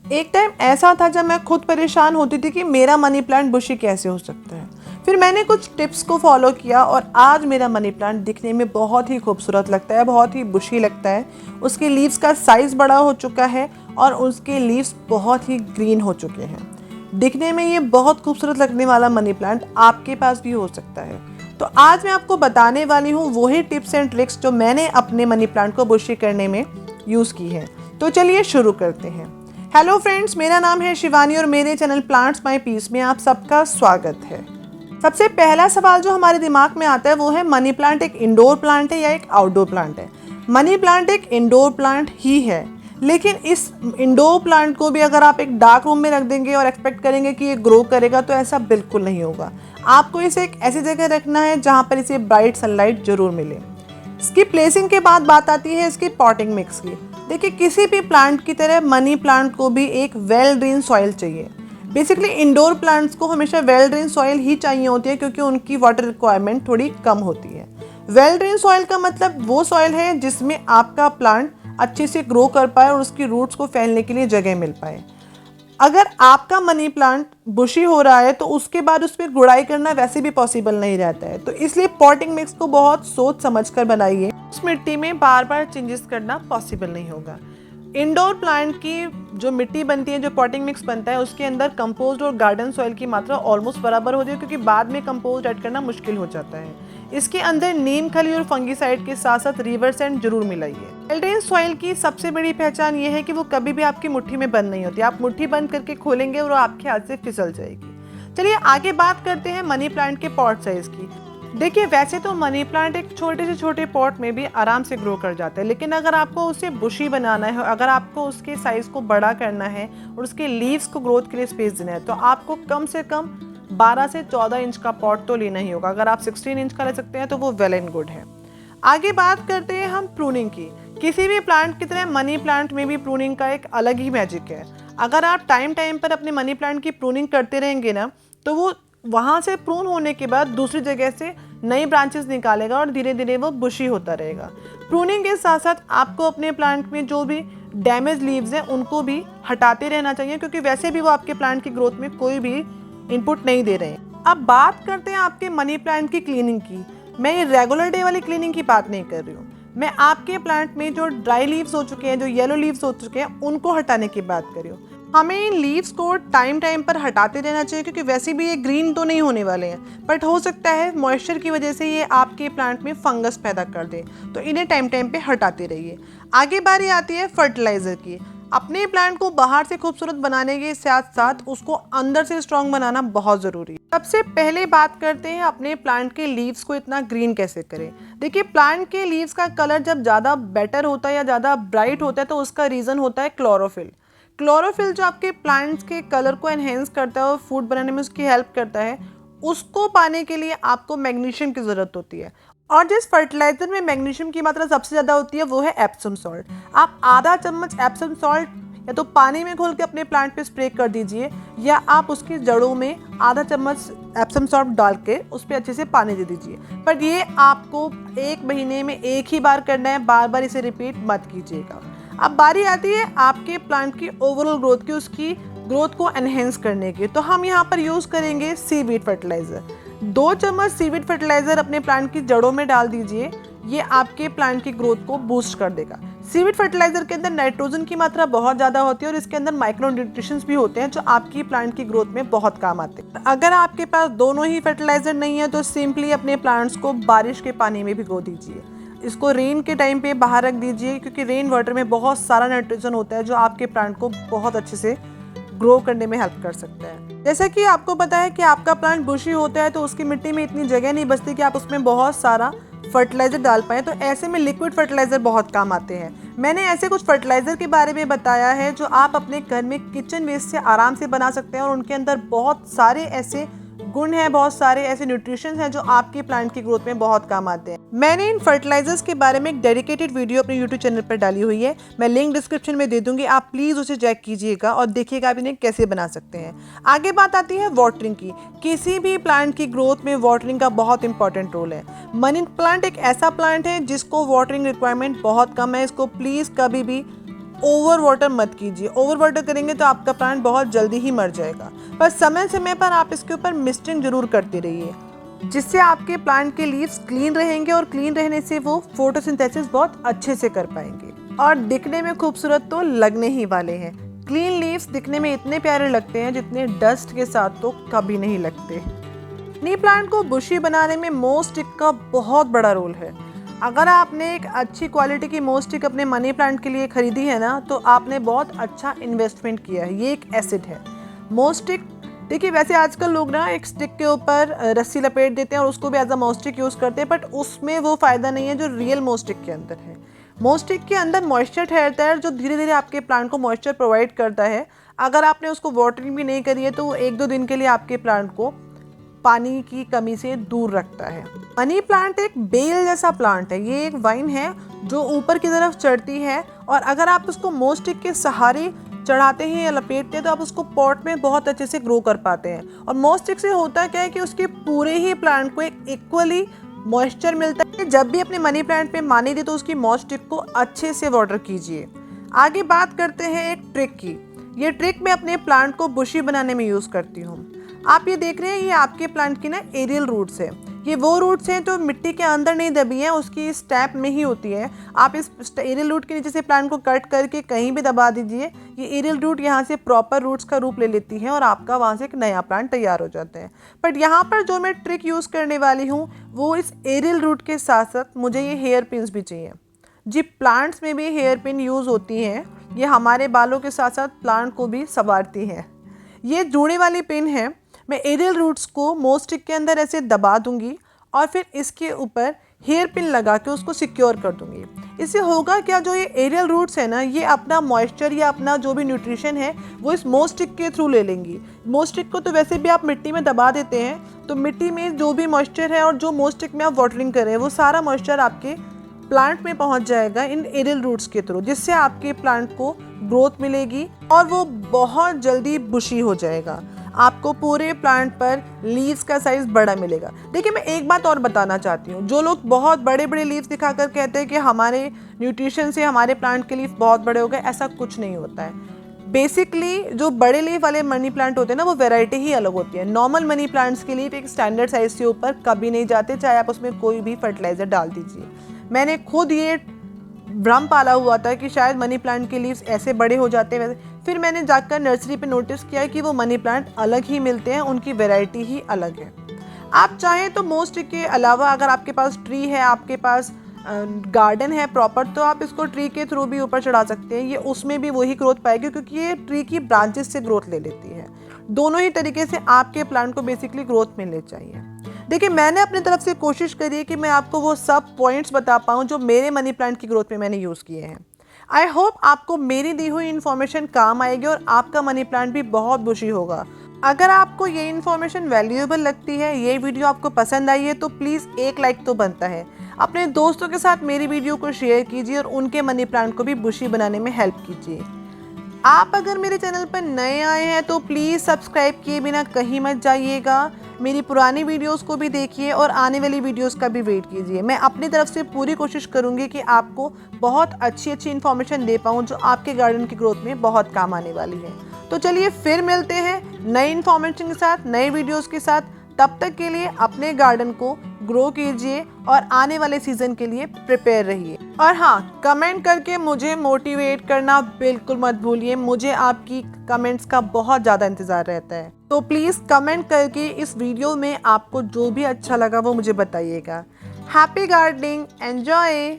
एक टाइम ऐसा था जब मैं खुद परेशान होती थी कि मेरा मनी प्लांट बुशी कैसे हो सकता है। फिर मैंने कुछ टिप्स को फॉलो किया और आज मेरा मनी प्लांट दिखने में बहुत ही खूबसूरत लगता है, बहुत ही बुशी लगता है। उसके लीव्स का साइज़ बड़ा हो चुका है और उसके लीव्स बहुत ही ग्रीन हो चुके हैं। दिखने में ये बहुत खूबसूरत लगने वाला मनी प्लांट आपके पास भी हो सकता है। तो आज मैं आपको बताने वाली हूँ वही टिप्स एंड ट्रिक्स जो मैंने अपने मनी प्लांट को बुशी करने में यूज़ की है। तो चलिए शुरू करते हैं। हेलो फ्रेंड्स, मेरा नाम है शिवानी और मेरे चैनल प्लांट्स माय पीस में आप सबका स्वागत है। सबसे पहला सवाल जो हमारे दिमाग में आता है वो है मनी प्लांट एक इंडोर प्लांट है या एक आउटडोर प्लांट है। मनी प्लांट एक इंडोर प्लांट ही है, लेकिन इस इंडोर प्लांट को भी अगर आप एक डार्क रूम में रख देंगे और एक्सपेक्ट करेंगे कि ये ग्रो करेगा तो ऐसा बिल्कुल नहीं होगा। आपको इसे एक ऐसी जगह रखना है जहाँ पर इसे ब्राइट सनलाइट जरूर मिले। इसकी प्लेसिंग के बाद बात आती है इसकी पॉटिंग मिक्स की। देखिए, किसी भी प्लांट की तरह मनी प्लांट को भी एक वेल ड्रेन सॉइल चाहिए। बेसिकली इंडोर प्लांट्स को हमेशा वेल ड्रेन सॉइल ही चाहिए होती है क्योंकि उनकी वाटर रिक्वायरमेंट थोड़ी कम होती है। वेल ड्रेन सॉइल का मतलब वो सॉइल है जिसमें आपका प्लांट अच्छे से ग्रो कर पाए और उसकी रूट्स को फैलने के लिए जगह मिल पाए। अगर आपका मनी प्लांट बुशी हो रहा है तो उसके बाद उस पर गुड़ाई करना वैसे भी पॉसिबल नहीं रहता है, तो इसलिए पॉटिंग मिक्स को बहुत सोच समझ कर बनाइए। उस मिट्टी में बार बार चेंजेस करना पॉसिबल नहीं होगा। इंडोर प्लांट की जो मिट्टी बनती है, जो पॉटिंग मिक्स बनता है, उसके अंदर कंपोस्ट और गार्डन सॉइल की मात्रा ऑलमोस्ट बराबर होती है क्योंकि बाद में कंपोस्ट ऐड करना मुश्किल हो जाता है। इसके अंदर नीम खली और फंगीसाइड के साथ साथ रिवर सैंड जरूर मिलाइए। वेल ड्रेन सॉइल की सबसे बड़ी पहचान ये है कि वो कभी भी आपकी मुट्ठी में बंद नहीं होती। आप मुट्ठी बंद करके खोलेंगे और आपके हाथ से फिसल जाएगी। चलिए आगे बात करते हैं मनी प्लांट के पॉट साइज की। देखिए, वैसे तो मनी प्लांट एक छोटे से छोटे पॉट में भी आराम से ग्रो कर जाता है, लेकिन अगर आपको उसे बुशी बनाना है, अगर आपको उसके साइज को बड़ा करना है और उसके लीव्स को ग्रोथ के लिए स्पेस देना है, तो आपको कम से कम 12 से 14 इंच का पॉट तो लेना ही होगा। अगर आप 16 इंच का ले सकते हैं तो वो वेल एंड गुड है। आगे बात करते हैं हम प्रूनिंग की। किसी भी प्लांट की तरह मनी प्लांट में भी प्रूनिंग का एक अलग ही मैजिक है। अगर आप टाइम टाइम पर अपने मनी प्लांट की प्रूनिंग करते रहेंगे ना, तो वो वहाँ से प्रून होने के बाद दूसरी जगह से नई ब्रांचेस निकालेगा और धीरे धीरे वो बुशी होता रहेगा। प्रूनिंग के साथ साथ आपको अपने प्लांट में जो भी डैमेज लीव्स हैं उनको भी हटाते रहना चाहिए क्योंकि वैसे भी वो आपके प्लांट की ग्रोथ में कोई भी इनपुट नहीं दे रहे हैं। अब बात करते हैं आपके मनी प्लांट की क्लीनिंग की। मैं ये रेगुलर डे वाली क्लीनिंग की बात नहीं कर रही हूँ। मैं आपके प्लांट में जो ड्राई लीव्स हो चुके हैं, जो येलो लीव्स हो चुके हैं, उनको हटाने की बात कर रही हूँ। हमें इन लीव्स को टाइम टाइम पर हटाते रहना चाहिए क्योंकि वैसे भी ये ग्रीन तो नहीं होने वाले हैं, बट हो सकता है मॉइस्चर की वजह से ये आपके प्लांट में फंगस पैदा कर दे, तो इन्हें टाइम टाइम पे हटाते रहिए। आगे बारी आती है फर्टिलाइज़र की। अपने प्लांट को बाहर से खूबसूरत बनाने के साथ साथ उसको अंदर से स्ट्रॉन्ग बनाना बहुत ज़रूरी है। सबसे पहले बात करते हैं अपने प्लांट के लीव्स को इतना ग्रीन कैसे करें। देखिए, प्लांट के लीव्स का कलर जब ज़्यादा बेटर होता है या ज़्यादा ब्राइट होता है तो उसका रीज़न होता है क्लोरोफिल। क्लोरोफिल जो आपके प्लांट्स के कलर को एनहेंस करता है और फूड बनाने में उसकी हेल्प करता है, उसको पाने के लिए आपको मैग्नीशियम की ज़रूरत होती है। और जिस फर्टिलाइजर में मैग्नीशियम की मात्रा सबसे ज़्यादा होती है वो है एप्सम सॉल्ट। आप आधा चम्मच एप्सम सॉल्ट या तो पानी में घोल के अपने प्लांट पे स्प्रे कर दीजिए, या आप उसकी जड़ों में आधा चम्मच एप्सम सॉल्ट डाल के उस पर अच्छे से पानी दे दीजिए। पर ये आपको 1 महीने में एक ही बार करना है, बार बार इसे रिपीट मत कीजिएगा। अब बारी आती है आपके प्लांट की ओवरऑल ग्रोथ की, उसकी ग्रोथ को एनहेंस करने की। तो हम यहाँ पर यूज़ करेंगे सीवीड फर्टिलाइज़र। 2 चम्मच सीवीड फर्टिलाइज़र अपने प्लांट की जड़ों में डाल दीजिए। ये आपके प्लांट की ग्रोथ को बूस्ट कर देगा। सीवीड फर्टिलाइज़र के अंदर नाइट्रोजन की मात्रा बहुत ज़्यादा होती है और इसके अंदर माइक्रो न्यूट्रिशंस भी होते हैं जो आपकी प्लांट की ग्रोथ में बहुत काम आते हैं। अगर आपके पास दोनों ही फर्टिलाइज़र नहीं है तो सिंपली अपने प्लांट्स को बारिश के पानी में भिगो दीजिए। इसको रेन के टाइम पे बाहर रख दीजिए क्योंकि रेन वाटर में बहुत सारा नाइट्रोजन होता है जो आपके प्लांट को बहुत अच्छे से ग्रो करने में हेल्प कर सकता है। जैसा कि आपको पता है कि आपका प्लांट बुशी होता है तो उसकी मिट्टी में इतनी जगह नहीं बचती कि आप उसमें बहुत सारा फर्टिलाइज़र डाल पाएँ, तो ऐसे में लिक्विड फर्टिलाइज़र बहुत काम आते हैं। मैंने ऐसे कुछ फर्टिलाइज़र के बारे में बताया है जो आप अपने घर में किचन वेस्ट से आराम से बना सकते हैं और उनके अंदर बहुत सारे ऐसे गुण हैं, बहुत सारे ऐसे न्यूट्रिशन हैं जो आपके प्लांट की ग्रोथ में बहुत काम आते हैं। मैंने इन फर्टिलाइजर्स के बारे में एक डेडिकेटेड वीडियो अपने यूट्यूब चैनल पर डाली हुई है, मैं लिंक डिस्क्रिप्शन में दे दूंगी, आप प्लीज़ उसे चेक कीजिएगा और देखिएगा आप इन्हें कैसे बना सकते हैं। आगे बात आती है वाटरिंग की। किसी भी प्लांट की ग्रोथ में वाटरिंग का बहुत इंपॉर्टेंट रोल है। मनी प्लांट एक ऐसा प्लांट है जिसको वाटरिंग रिक्वायरमेंट बहुत कम है। इसको प्लीज़ कभी भी ओवर वाटर मत कीजिए। ओवर वाटर करेंगे तो आपका प्लांट बहुत जल्दी ही मर जाएगा। पर समय समय पर आप इसके ऊपर मिस्टिंग जरूर करते रहिए, जिससे आपके प्लांट के लीव्स क्लीन रहेंगे और क्लीन रहने से वो फोटोसिंथेसिस बहुत अच्छे से कर पाएंगे और दिखने में खूबसूरत तो लगने ही वाले हैं। क्लीन लीव्स दिखने में इतने प्यारे लगते हैं जितने डस्ट के साथ तो कभी नहीं लगते। मनी प्लांट को बुशी बनाने में मोस्टिक का बहुत बड़ा रोल है। अगर आपने एक अच्छी क्वालिटी की मोस्टिक अपने मनी प्लांट के लिए खरीदी है ना, तो आपने बहुत अच्छा इन्वेस्टमेंट किया है। ये एक एसिड है मोस्टिक। देखिए वैसे आजकल लोग ना एक स्टिक के ऊपर रस्सी लपेट देते हैं और उसको भी एज अ मोस्टिक यूज़ करते हैं, बट उसमें वो फ़ायदा नहीं है जो रियल मोस्टिक के अंदर है। मोस्टिक के अंदर मॉइस्चर ठहरता है जो धीरे धीरे आपके प्लांट को मॉइस्चर प्रोवाइड करता है। अगर आपने उसको वाटरिंग भी नहीं करी है तो वो 1-2 दिन के लिए आपके प्लांट को पानी की कमी से दूर रखता है। मनी प्लांट एक बेल जैसा प्लांट है। ये एक वाइन है जो ऊपर की तरफ चढ़ती है और अगर आप उसको मोस्टिक के सहारे चढ़ाते हैं या लपेटते हैं तो आप उसको पॉट में बहुत अच्छे से ग्रो कर पाते हैं। और मोस्टिक से होता क्या है कि उसके पूरे ही प्लांट को एक इक्वली मॉइस्चर मिलता है। जब भी अपने मनी प्लांट पे पानी दे तो उसकी मोस्टिक को अच्छे से वाटर कीजिए। आगे बात करते हैं एक ट्रिक की। ये ट्रिक मैं अपने प्लांट को बुशी बनाने में यूज़ करती हूँ। आप ये देख रहे हैं, ये आपके प्लांट की ना एरियल रूट्स है। ये वो रूट्स हैं जो मिट्टी के अंदर नहीं दबी हैं, उसकी स्टेप में ही होती है। आप इस एरियल रूट के नीचे से प्लांट को कट करके कहीं भी दबा दीजिए, ये एरियल रूट यहाँ से प्रॉपर रूट्स का रूप ले लेती हैं और आपका वहाँ से एक नया प्लांट तैयार हो जाता है। बट यहाँ पर जो मैं ट्रिक यूज़ करने वाली हूँ वो इस एरियल रूट के साथ साथ मुझे ये हेयर पिन्स भी चाहिए। जी, प्लांट्स में भी हेयर पिन यूज़ होती हैं। ये हमारे बालों के साथ साथ प्लांट को भी संवारती हैं। ये जुड़े वाली पिन है। मैं एरियल रूट्स को मोस्टिक के अंदर ऐसे दबा दूंगी और फिर इसके ऊपर हेयर पिन लगा के उसको सिक्योर कर दूंगी। इससे होगा क्या, जो ये एरियल रूट्स है ना, ये अपना मॉइस्चर या अपना जो भी न्यूट्रिशन है वो इस मोस्टिक के थ्रू ले लेंगी। मोस्टिक को तो वैसे भी आप मिट्टी में दबा देते हैं, तो मिट्टी में जो भी मॉइस्चर है और जो मोस्टिक में आप वाटरिंग कर रहे हैं वो सारा मॉइस्चर आपके प्लांट में पहुंच जाएगा इन एरियल रूट्स के थ्रू, जिससे आपके प्लांट को ग्रोथ मिलेगी और वो बहुत जल्दी बुशी हो जाएगा। आपको पूरे प्लांट पर लीव्स का साइज बड़ा मिलेगा। देखिए मैं एक बात और बताना चाहती हूँ, जो लोग बहुत बड़े बड़े लीव्स दिखाकर कहते हैं कि हमारे न्यूट्रिशन से हमारे प्लांट के लीव बहुत बड़े हो गए, ऐसा कुछ नहीं होता है। बेसिकली जो बड़े लीफ वाले मनी प्लांट होते हैं ना, वो वैरायटी ही अलग होती है। नॉर्मल मनी प्लांट्स के लीफ एक स्टैंडर्ड साइज से ऊपर कभी नहीं जाते, चाहे आप उसमें कोई भी फर्टिलाइजर डाल दीजिए। मैंने खुद ये भ्रम पाला हुआ था कि शायद मनी प्लांट के लीव्स ऐसे बड़े हो जाते हैं, वैसे फिर मैंने जाकर नर्सरी पे नोटिस किया कि वो मनी प्लांट अलग ही मिलते हैं, उनकी वैरायटी ही अलग है। आप चाहें तो मोस्टिक के अलावा अगर आपके पास ट्री है, आपके पास गार्डन है प्रॉपर, तो आप इसको ट्री के थ्रू भी ऊपर चढ़ा सकते हैं। ये उसमें भी वही ग्रोथ पाएगी क्योंकि ये ट्री की ब्रांचेस से ग्रोथ ले लेती है। दोनों ही तरीके से आपके प्लांट को बेसिकली ग्रोथ मिलनी चाहिए। देखिए मैंने अपनी तरफ से कोशिश करी है कि मैं आपको वो सब पॉइंट्स बता पाऊँ जो मेरे मनी प्लांट की ग्रोथ में मैंने यूज़ किए हैं। आई होप आपको मेरी दी हुई इन्फॉर्मेशन काम आएगी और आपका मनी प्लांट भी बहुत बुशी होगा। अगर आपको ये इन्फॉर्मेशन वैल्यूएबल लगती है, ये वीडियो आपको पसंद आई है, तो प्लीज़ एक लाइक तो बनता है। अपने दोस्तों के साथ मेरी वीडियो को शेयर कीजिए और उनके मनी प्लांट को भी बुशी बनाने में हेल्प कीजिए। आप अगर मेरे चैनल पर नए आए हैं तो प्लीज़ सब्सक्राइब किए बिना कहीं मत जाइएगा। मेरी पुरानी वीडियोस को भी देखिए और आने वाली वीडियोस का भी वेट कीजिए। मैं अपनी तरफ से पूरी कोशिश करूंगी कि आपको बहुत अच्छी इन्फॉर्मेशन दे पाऊँ जो आपके गार्डन की ग्रोथ में बहुत काम आने वाली है। तो चलिए फिर मिलते हैं नई इन्फॉर्मेशन के साथ, नए वीडियोज़ के साथ। तब तक के लिए अपने गार्डन को ग्रो कीजिए और आने वाले सीज़न के लिए प्रिपेयर रहिए। और हाँ, कमेंट करके मुझे मोटिवेट करना बिल्कुल मत भूलिए। मुझे आपकी कमेंट्स का बहुत ज़्यादा इंतज़ार रहता है, तो प्लीज़ कमेंट करके इस वीडियो में आपको जो भी अच्छा लगा वो मुझे बताइएगा। Happy gardening, enjoy.